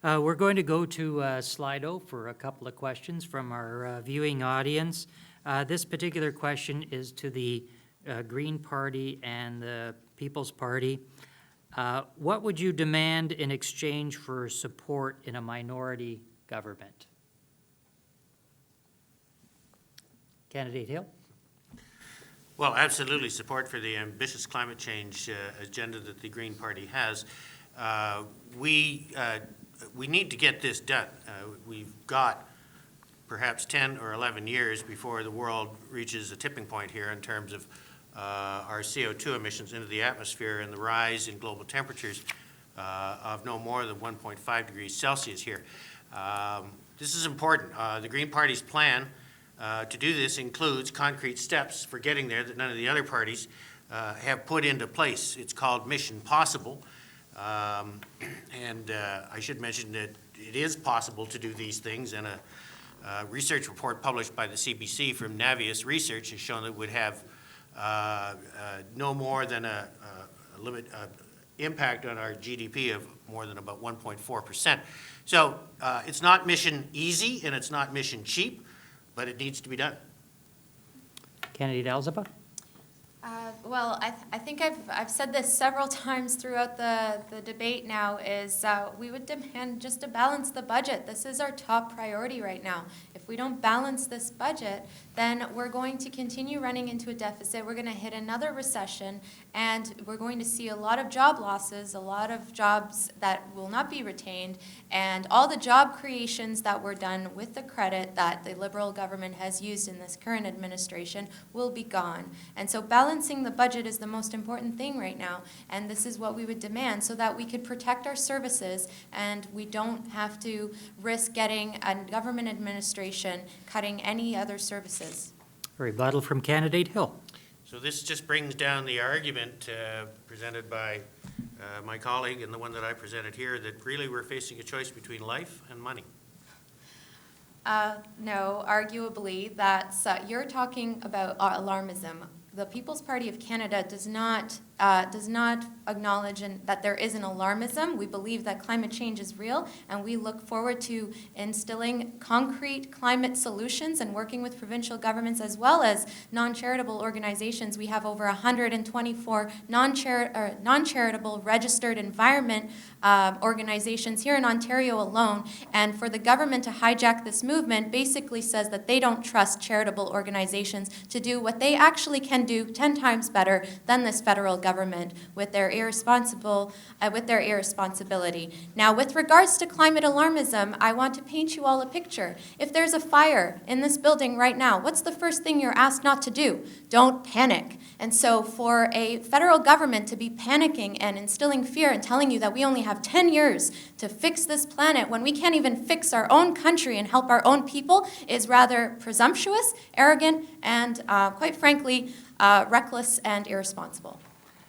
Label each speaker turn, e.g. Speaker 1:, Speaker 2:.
Speaker 1: We're going to go to Slido for a couple of questions from our viewing audience. This particular question is to the Green Party and the People's Party. What would you demand in exchange for support in a minority government? Candidate Hill?
Speaker 2: Well, absolutely support for the ambitious climate change agenda that the Green Party has. We need to get this done. We've got perhaps 10 or 11 years before the world reaches a tipping point here in terms of our CO2 emissions into the atmosphere and the rise in global temperatures of no more than 1.5 degrees Celsius here. This is important. The Green Party's plan to do this includes concrete steps for getting there that none of the other parties have put into place. It's called Mission Possible. I should mention that it is possible to do these things, and a research report published by the CBC from Navius Research has shown that it would have no more than a impact on our GDP of more than about 1.4%. So it's not mission easy and it's not mission cheap, but it needs to be done.
Speaker 1: Candidate Alzaba?
Speaker 3: Well, I think I've said this several times throughout the debate now, is we would demand just to balance the budget. This is our top priority right now. If we don't balance this budget, then we're going to continue running into a deficit. We're going to hit another recession, and we're going to see a lot of job losses, a lot of jobs that will not be retained, and all the job creations that were done with the credit that the Liberal government has used in this current administration will be gone. And so balancing the budget is the most important thing right now, and this is what we would demand so that we could protect our services and we don't have to risk getting a government administration cutting any other services.
Speaker 1: A rebuttal from Candidate Hill.
Speaker 2: So this just brings down the argument presented by my colleague and the one that I presented here, that really we're facing a choice between life and money.
Speaker 3: No, arguably, that's you're talking about alarmism. The People's Party of Canada does not acknowledge that there is an alarmism. We believe that climate change is real, and we look forward to instilling concrete climate solutions and working with provincial governments as well as non-charitable organizations. We have over 124 non-charitable registered environment organizations here in Ontario alone, and for the government to hijack this movement basically says that they don't trust charitable organizations to do what they actually can do 10 times better than this federal government with their irresponsibility. Now, with regards to climate alarmism, I want to paint you all a picture. If there's a fire in this building right now, what's the first thing you're asked not to do? Don't panic. And so for a federal government to be panicking and instilling fear and telling you that we only have 10 years to fix this planet when we can't even fix our own country and help our own people is rather presumptuous, arrogant, and quite frankly, reckless and irresponsible.